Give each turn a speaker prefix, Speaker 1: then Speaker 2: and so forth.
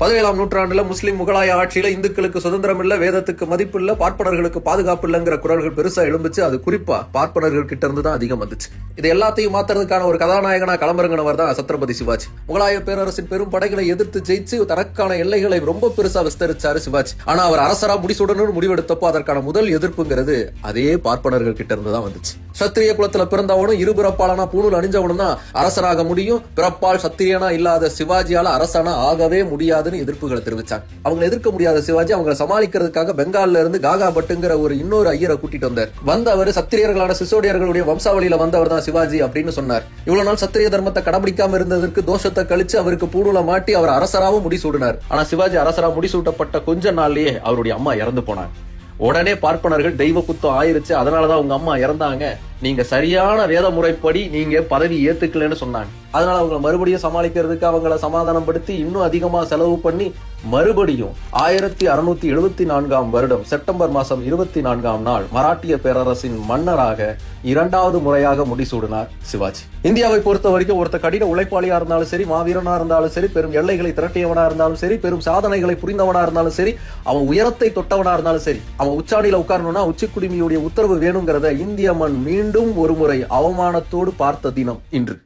Speaker 1: 17ஆம் நூற்றாண்டுல முஸ்லிம் முகலாய ஆட்சியில இந்துக்களுக்கு சுதந்திரம் இல்ல, வேதத்துக்கு மதிப்பு இல்ல, பார்ப்பனர்களுக்கு பாதுகாப்பு இல்லங்கிற குரல்கள் பெருசா எழும்புச்சு. அது குறிப்பா பார்ப்பனர்கள் கிட்ட இருந்து தான் அதிகம் வந்துச்சு. இது எல்லாத்தையும் மாத்துறதுக்கான ஒரு கதாநாயகனா களமிறங்கினவர் தான் சத்ரபதி சிவாஜி. முகலாய பேரரசின் பெரும் படைகளை எதிர்த்து ஜெயிச்சு தனக்கான எல்லைகளை ரொம்ப பெருசா விஸ்தரிச்சாரு சிவாஜி. ஆனா அவர் அரசரா முடிசூடணும்னு முடிவெடுத்தப்போ அதற்கான முதல் எதிர்ப்புங்கிறது அதே பார்ப்பனர்கள் கிட்ட இருந்து தான் வந்துச்சு. சத்திரிய குலத்துல பிறந்தவனும் இருபிறப்பாளனா பூணூல் அணிஞ்சவனும் தான் அரசராக முடியும். பிறப்பால் சத்திரியனா இல்லாத சிவாஜியால அரசனா ஆகவே முடியாதுன்னு எதிர்ப்புகளை தெரிவிச்சாங்க. அவங்க எதிர்க்க முடியாத சிவாஜி அவங்களை சமாளிக்கிறதுக்காக பெங்கால்ல இருந்து காகா பட்டுங்கிற ஒரு இன்னொரு ஐயரை கூட்டிட்டு வந்தார். அவர் சத்திரியர்களான சிசோடியர்களுடைய வம்சாவளியில வந்தவர் தான் சிவாஜி அப்படின்னு சொன்னார். இவ்வளவு நாள் சத்திரிய தர்மத்தை கடைபிடிக்காம இருந்ததற்கு தோஷத்தை கழிச்சு அவருக்கு பூணூலை மாட்டி அவர் அரசராவும் முடிசூடினார். ஆனா சிவாஜி அரசரா முடிசூட்டப்பட்ட கொஞ்ச நாள்லயே அவருடைய அம்மா இறந்து போனார். உடனே பார்ப்பனர்கள் தெய்வ குத்தம் ஆயிருச்சு, அதனாலதான் உங்க அம்மா இறந்தாங்க, நீங்க சரியான வேத முறைப்படி நீங்க பதவி ஏத்துக்கலன்னு சொன்னாங்க. அதனால அவங்க மறுபடியும் சமாளிக்கிறதுக்கு அவங்கள சமாதானப்படுத்தி இன்னும் அதிகமா செலவு பண்ணி மறுபடியும் 1674ஆம் வருடம் செப்டம்பர் மாசம் 24ஆம் நாள் மராட்டிய பேரரசின் மன்னராக இரண்டாவது முறையாக முடிசூடினார் சிவாஜி. இந்தியாவை பொறுத்த வரைக்கும் ஒருத்த கடின உழைப்பாளியா இருந்தாலும் சரி, மாவீரனா இருந்தாலும் சரி, பெரும் எல்லைகளை திரட்டியவனா இருந்தாலும் சரி, பெரும் சாதனைகளை புரிந்தவனா இருந்தாலும் சரி, அவன் உயரத்தை தொட்டவனா இருந்தாலும் சரி, அவன் உச்சாணியில உட்காரணும்னா உச்சிக்குடிமையுடைய உத்தரவு வேணுங்கிறத இந்திய மண் மீண்டும் ஒரு முறை அவமானத்தோடு பார்த்த தினம் இன்று.